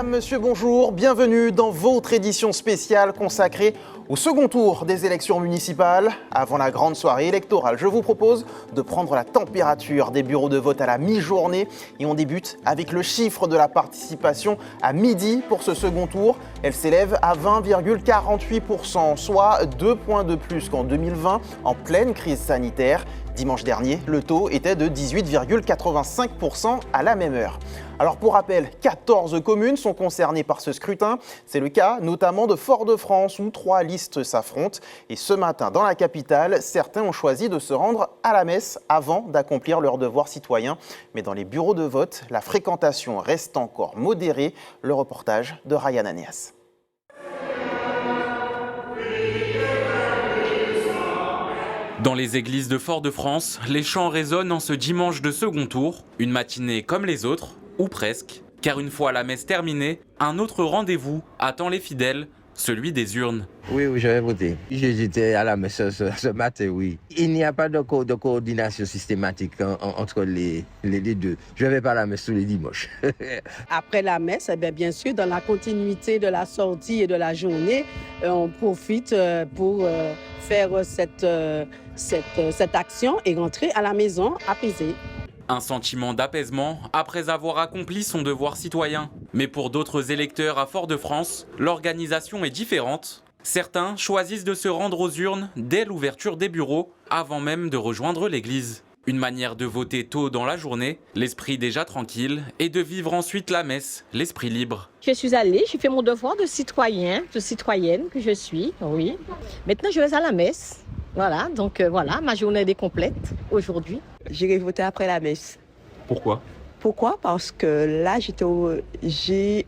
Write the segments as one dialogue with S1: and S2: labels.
S1: Madame, Monsieur, bonjour. Bienvenue dans votre édition spéciale consacrée au second tour des élections municipales. Avant la grande soirée électorale, je vous propose de prendre la température des bureaux de vote à la mi-journée. Et on débute avec le chiffre de la participation à midi pour ce second tour. Elle s'élève à 20,48%, soit 2 points de plus qu'en 2020, en pleine crise sanitaire. Dimanche dernier, le taux était de 18,85% à la même heure. Alors pour rappel, 14 communes sont concernées par ce scrutin. C'est le cas notamment de Fort-de-France où 3 listes s'affrontent. Et ce matin, dans la capitale, certains ont choisi de se rendre à la messe avant d'accomplir leur devoir citoyen. Mais dans les bureaux de vote, la fréquentation reste encore modérée. Le reportage de Ryan Anias.
S2: Dans les églises de Fort-de-France, les chants résonnent en ce dimanche de second tour. Une matinée comme les autres, ou presque, car une fois la messe terminée, un autre rendez-vous attend les fidèles, celui des urnes.
S3: Oui, je vais voter. J'étais à la messe ce matin, oui. Il n'y a pas de coordination systématique entre les deux. Je ne vais pas à la messe tous les dimanches.
S4: Après la messe, bien sûr, dans la continuité de la sortie et de la journée, on profite pour faire cette action et rentrer à la maison apaisée.
S2: Un sentiment d'apaisement après avoir accompli son devoir citoyen. Mais pour d'autres électeurs à Fort-de-France, l'organisation est différente. Certains choisissent de se rendre aux urnes dès l'ouverture des bureaux, avant même de rejoindre l'église. Une manière de voter tôt dans la journée, l'esprit déjà tranquille, et de vivre ensuite la messe, l'esprit libre.
S5: Je suis allée, j'ai fait mon devoir de citoyen, de citoyenne que je suis, oui. Maintenant, je vais à la messe. Voilà, donc voilà, ma journée est complète aujourd'hui.
S6: J'irai voter après la messe.
S2: Pourquoi ?
S6: Pourquoi ? Parce que là, j'ai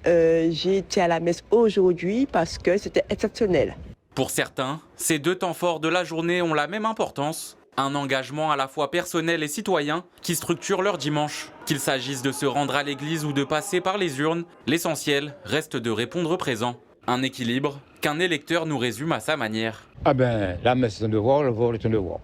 S6: été à la messe aujourd'hui parce que c'était exceptionnel.
S2: Pour certains, ces deux temps forts de la journée ont la même importance. Un engagement à la fois personnel et citoyen qui structure leur dimanche. Qu'il s'agisse de se rendre à l'église ou de passer par les urnes, l'essentiel reste de répondre présent. Un équilibre qu'un électeur nous résume à sa manière.
S7: La messe est un devoir, le vote est un devoir.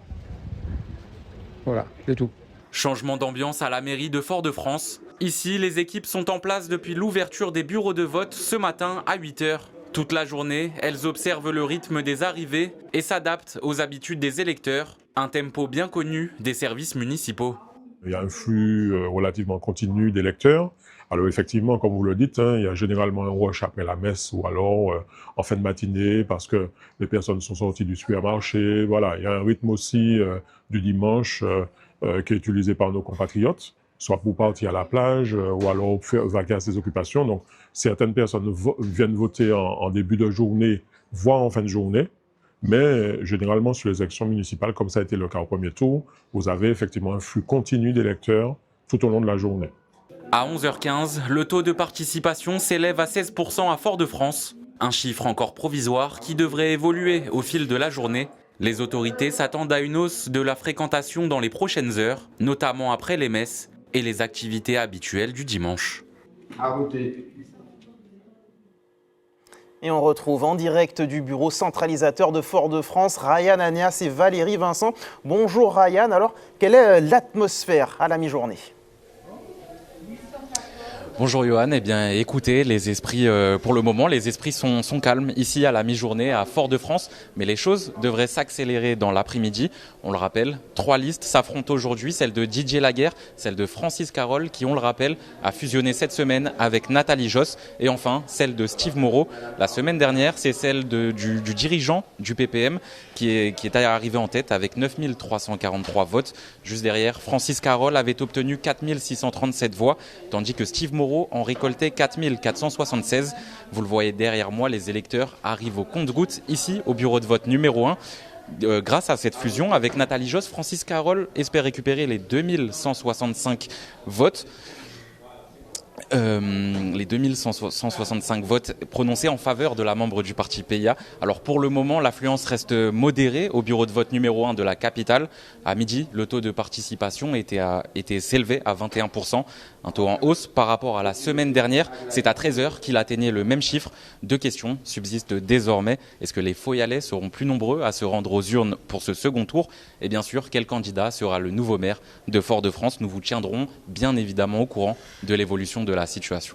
S7: Voilà, c'est tout.
S2: Changement d'ambiance à la mairie de Fort-de-France. Ici, les équipes sont en place depuis l'ouverture des bureaux de vote ce matin à 8h. Toute la journée, elles observent le rythme des arrivées et s'adaptent aux habitudes des électeurs. Un tempo bien connu des services municipaux.
S8: Il y a un flux relativement continu d'électeurs. Alors effectivement, comme vous le dites, il y a généralement un rush après la messe ou alors en fin de matinée parce que les personnes sont sorties du supermarché. Voilà, il y a un rythme aussi du dimanche qui est utilisé par nos compatriotes, soit pour partir à la plage ou alors faire vaquer à ses occupations. Donc certaines personnes viennent voter en début de journée, voire en fin de journée. Mais généralement, sur les élections municipales, comme ça a été le cas au premier tour, vous avez effectivement un flux continu d'électeurs tout au long de la journée.
S2: À 11h15, le taux de participation s'élève à 16% à Fort-de-France. Un chiffre encore provisoire qui devrait évoluer au fil de la journée. Les autorités s'attendent à une hausse de la fréquentation dans les prochaines heures, notamment après les messes et les activités habituelles du dimanche.
S1: À voter. Et on retrouve en direct du bureau centralisateur de Fort-de-France, Ryan Anias et Valérie Vincent. Bonjour Ryan, alors quelle est l'atmosphère à la mi-journée ?
S9: Bonjour Johan, eh bien écoutez, les esprits, pour le moment, les esprits sont calmes ici à la mi-journée à Fort-de-France, mais les choses devraient s'accélérer dans l'après-midi. On le rappelle, 3 listes s'affrontent aujourd'hui, celle de Didier Laguerre, celle de Francis Carole, qui, on le rappelle, a fusionné cette semaine avec Nathalie Josse, et enfin celle de Steve Moreau. La semaine dernière, c'est celle du dirigeant du PPM qui est arrivé en tête avec 9343 votes. Juste derrière, Francis Carole avait obtenu 4637 voix, tandis que Steve Moreau en récoltait 4476. Vous le voyez derrière moi, les électeurs arrivent au compte-gouttes ici au bureau de vote numéro 1. Grâce à cette fusion avec Nathalie Josse, Francis Carole espère récupérer les 2165 votes. Les 2165 votes prononcés en faveur de la membre du parti PIA. Alors pour le moment, l'affluence reste modérée au bureau de vote numéro 1 de la capitale. À midi, le taux de participation s'élevait à 21%, un taux en hausse par rapport à la semaine dernière. C'est à 13h qu'il atteignait le même chiffre. 2 questions subsistent désormais. Est-ce que les Foyalais seront plus nombreux à se rendre aux urnes pour ce second tour ? Et bien sûr, quel candidat sera le nouveau maire de Fort-de-France ? Nous vous tiendrons bien évidemment au courant de l'évolution de la situation.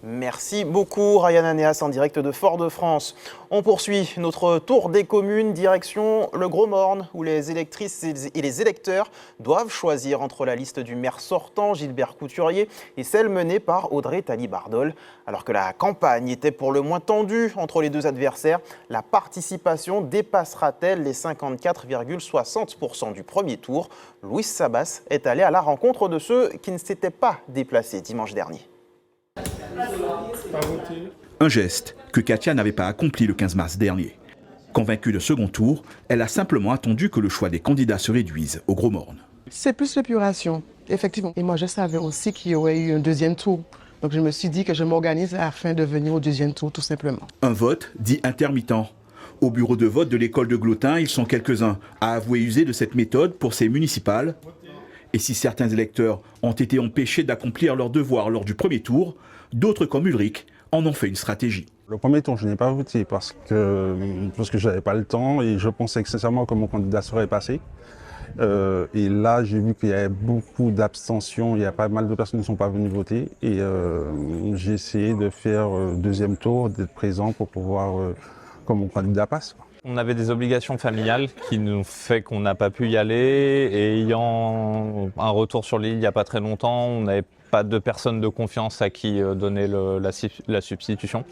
S1: Merci beaucoup Ryan Anéas en direct de Fort-de-France. On poursuit notre tour des communes, direction le Gros Morne, où les électrices et les électeurs doivent choisir entre la liste du maire sortant, Gilbert Couturier, et celle menée par Audrey Talley-Bardol. Alors que la campagne était pour le moins tendue entre les deux adversaires, la participation dépassera-t-elle les 54,60% du premier tour? Louis Sabas est allé à la rencontre de ceux qui ne s'étaient pas déplacés dimanche dernier.
S10: Un geste que Katia n'avait pas accompli le 15 mars dernier. Convaincue de second tour, elle a simplement attendu que le choix des candidats se réduise au Gros Morne.
S11: C'est plus l'épuration, effectivement. Et moi, je savais aussi qu'il y aurait eu un deuxième tour. Donc je me suis dit que je m'organise afin de venir au deuxième tour, tout simplement.
S10: Un vote dit intermittent. Au bureau de vote de l'école de Glotin, ils sont quelques-uns à avouer user de cette méthode pour ces municipales. Et si certains électeurs ont été empêchés d'accomplir leur devoir lors du premier tour, d'autres comme Ulrich en ont fait une stratégie.
S12: Le premier tour, je n'ai pas voté parce que je n'avais pas le temps et je pensais que sincèrement que mon candidat serait passé. Et là, j'ai vu qu'il y avait beaucoup d'abstentions, il y a pas mal de personnes qui ne sont pas venues voter. Et j'ai essayé de faire deuxième tour, d'être présent pour pouvoir que mon candidat passe.
S13: On avait des obligations familiales qui nous fait qu'on n'a pas pu y aller. Et ayant un retour sur l'île il n'y a pas très longtemps, on n'avait pas de personne de confiance à qui donner la substitution.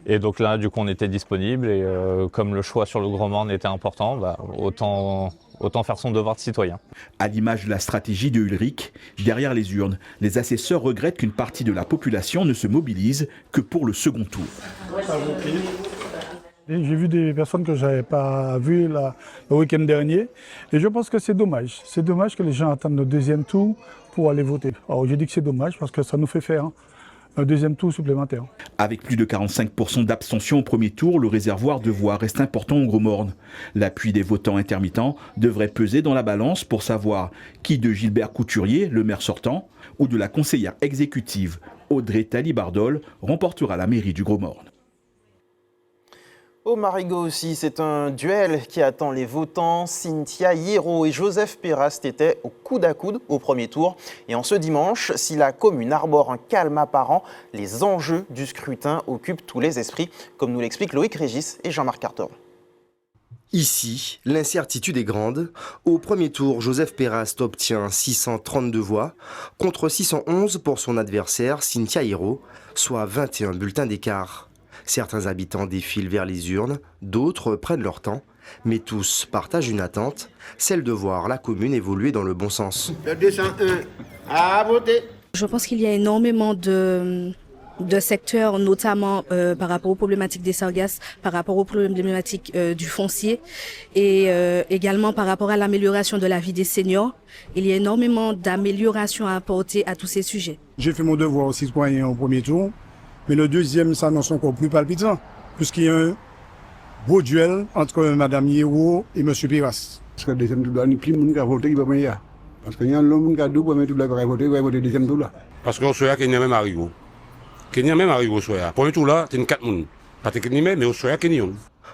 S13: Et donc là, du coup, on était disponible. Et comme le choix sur le Gros Morne était important, autant faire son devoir de citoyen.
S10: À l'image de la stratégie de Ulrich, derrière les urnes, les assesseurs regrettent qu'une partie de la population ne se mobilise que pour le second tour.
S14: J'ai vu des personnes que je n'avais pas vues le week-end dernier et je pense que c'est dommage. C'est dommage que les gens attendent le deuxième tour pour aller voter. Alors je dis que c'est dommage parce que ça nous fait faire un deuxième tour supplémentaire.
S10: Avec plus de 45% d'abstention au premier tour, le réservoir de voix reste important au Gros Morne. L'appui des votants intermittents devrait peser dans la balance pour savoir qui de Gilbert Couturier, le maire sortant, ou de la conseillère exécutive Audrey Talley-Bardol remportera la mairie du Gros Morne.
S1: Au Marigot aussi, c'est un duel qui attend les votants. Cynthia Hierro et Joseph Pérast étaient au coude à coude au premier tour. Et en ce dimanche, si la commune arbore un calme apparent, les enjeux du scrutin occupent tous les esprits, comme nous l'expliquent Loïc Régis et Jean-Marc Cartor.
S15: Ici, l'incertitude est grande. Au premier tour, Joseph Pérast obtient 632 voix contre 611 pour son adversaire Cynthia Hierro, soit 21 bulletins d'écart. Certains habitants défilent vers les urnes, d'autres prennent leur temps, mais tous partagent une attente, celle de voir la commune évoluer dans le bon sens.
S16: Le 201 à voter.
S17: Je pense qu'il y a énormément de secteurs, notamment par rapport aux problématiques des sargasses, par rapport aux problématiques du foncier et également par rapport à l'amélioration de la vie des seniors. Il y a énormément d'améliorations à apporter à tous ces sujets.
S14: J'ai fait mon devoir aux citoyens au premier tour. Mais le deuxième s'annonce encore plus palpitant, puisqu'il y a un beau duel entre Mme Hierro et M. Pérast.
S18: Parce que le deuxième tour, il y a plus de monde qui a voté qui va venir. Parce qu'il y a un homme qui a deux pour mettre tout le monde qui va voter le deuxième tour là.
S19: Parce qu'on souhaite qu'il y a même arrivé. Qu'il y a même arrivé au soir. Premier tour là, c'est une 4 personnes. Pas techniquement, mais au soir qu'il y a.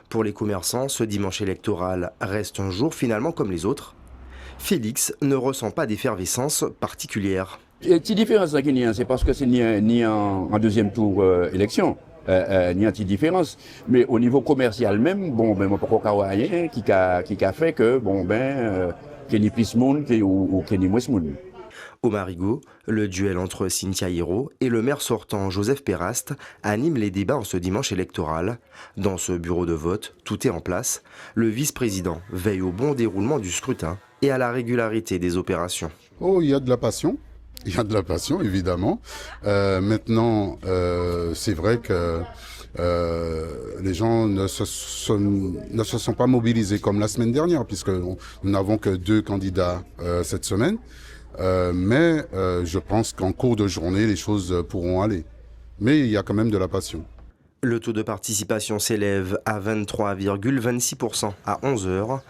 S15: Pour les commerçants, ce dimanche électoral reste un jour finalement comme les autres. Félix ne ressent pas d'effervescence particulière.
S20: La petite différence qu'il y a, c'est parce que c'est ni en deuxième tour élection, ni une petite différence. Mais au niveau commercial même, bon, ben, moi, pas rien qui a fait que, bon, ben, qu'il y ait plus de monde ou qu'il y ait moins de monde.
S15: Au Marigot, le duel entre Cynthia Hierro et le maire sortant Joseph Pérast anime les débats en ce dimanche électoral. Dans ce bureau de vote, tout est en place. Le vice-président veille au bon déroulement du scrutin et à la régularité des opérations.
S21: Oh, il y a de la passion. Il y a de la passion, évidemment. Maintenant, c'est vrai que les gens ne se sont pas mobilisés comme la semaine dernière, puisque nous n'avons que 2 candidats cette semaine. Mais je pense qu'en cours de journée, les choses pourront aller. Mais il y a quand même de la passion.
S15: Le taux de participation s'élève à 23,26% à 11h,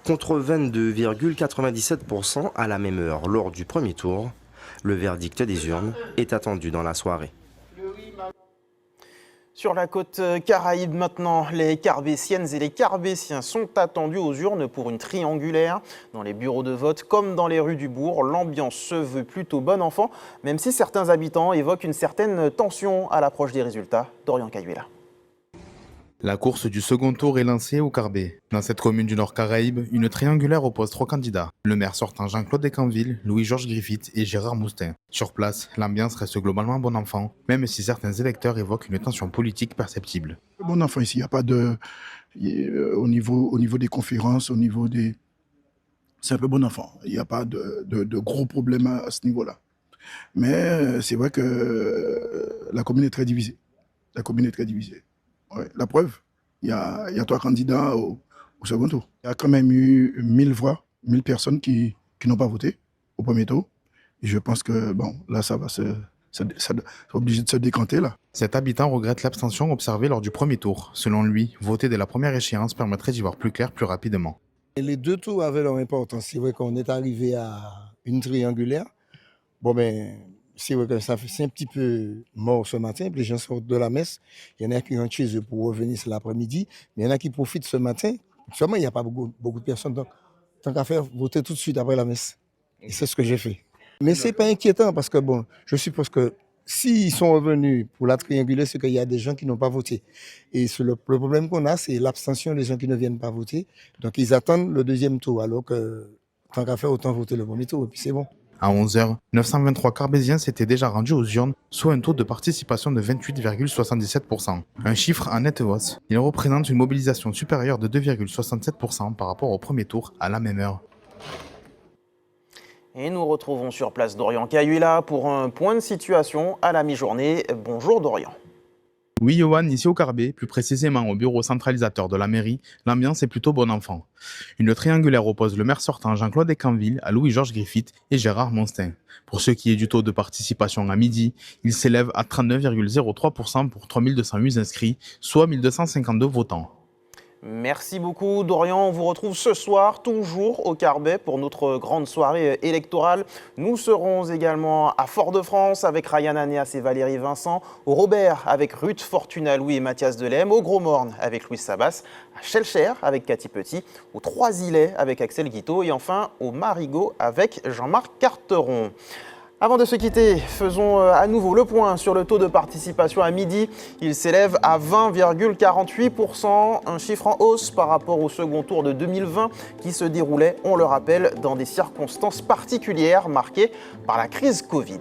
S15: contre 22,97% à la même heure lors du premier tour. Le verdict des urnes est attendu dans la soirée.
S1: Sur la côte Caraïbe maintenant, les Carbétiennes et les Carbétiens sont attendus aux urnes pour une triangulaire. Dans les bureaux de vote comme dans les rues du bourg, l'ambiance se veut plutôt bon enfant, même si certains habitants évoquent une certaine tension à l'approche des résultats. Dorian Cayuela.
S3: La course du second tour est lancée au Carbet. Dans cette commune du Nord Caraïbe, une triangulaire oppose 3 candidats. Le maire sortant Jean-Claude Descanville, Louis-Georges Griffith et Gérard Moustin. Sur place, l'ambiance reste globalement bon enfant, même si certains électeurs évoquent une tension politique perceptible.
S18: Bon enfant ici, il n'y a pas de... Au niveau des conférences, au niveau des... C'est un peu bon enfant. Il n'y a pas de gros problèmes à ce niveau-là. Mais c'est vrai que la commune est très divisée. Ouais, la preuve, il y a 3 candidats au second tour. Il y a quand même eu 1000 voix, 1000 personnes qui n'ont pas voté au premier tour. Et je pense que bon, là, ça va c'est obligé de se décanter là.
S3: Cet habitant regrette l'abstention observée lors du premier tour. Selon lui, voter dès la première échéance permettrait d'y voir plus clair plus rapidement.
S22: Et les 2 tours avaient leur importance. C'est vrai qu'on est arrivé à une triangulaire. Bon ben, c'est vrai que c'est un petit peu mort ce matin. Les gens sortent de la messe. Il y en a qui rentrent chez eux pour revenir cet après-midi. Mais il y en a qui profitent ce matin. Seulement, il n'y a pas beaucoup de personnes. Donc, tant qu'à faire, voter tout de suite après la messe. Et c'est ce que j'ai fait. Mais ce n'est pas inquiétant parce que, bon, je suppose que s'ils sont revenus pour la triangulaire, c'est qu'il y a des gens qui n'ont pas voté. Et le problème qu'on a, c'est l'abstention des gens qui ne viennent pas voter. Donc, ils attendent le deuxième tour. Alors que, tant qu'à faire, autant voter le premier tour. Et puis, c'est bon.
S3: À 11h, 923 Carbésiens s'étaient déjà rendus aux urnes, soit un taux de participation de 28,77%. Un chiffre en nette hausse. Il représente une mobilisation supérieure de 2,67% par rapport au premier tour à la même heure.
S1: Et nous retrouvons sur place Dorian Cayuela pour un point de situation à la mi-journée. Bonjour Dorian.
S3: Oui, Johan, ici au Carbet, plus précisément au bureau centralisateur de la mairie, l'ambiance est plutôt bon enfant. Une triangulaire oppose le maire sortant Jean-Claude Descanville à Louis-Georges Griffith et Gérard Moustin. Pour ce qui est du taux de participation à midi, il s'élève à 39,03% pour 3208 inscrits, soit 1252 votants.
S1: Merci beaucoup Dorian, on vous retrouve ce soir toujours au Carbet pour notre grande soirée électorale. Nous serons également à Fort-de-France avec Ryan Anéas et Valérie Vincent, au Robert avec Ruth Fortuna Louis et Mathias Delem, au Gros-Morne avec Louis Sabas, à Schellcher avec Cathy Petit, au Trois-Îlets avec Axel Guiteau et enfin au Marigot avec Jean-Marc Carteron. Avant de se quitter, faisons à nouveau le point sur le taux de participation à midi. Il s'élève à 20,48%, un chiffre en hausse par rapport au second tour de 2020 qui se déroulait, on le rappelle, dans des circonstances particulières marquées par la crise Covid.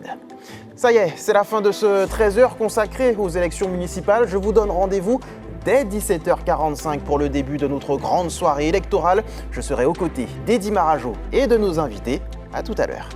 S1: Ça y est, c'est la fin de ce 13h consacré aux élections municipales. Je vous donne rendez-vous dès 17h45 pour le début de notre grande soirée électorale. Je serai aux côtés d'Eddy Marajo et de nos invités. À tout à l'heure.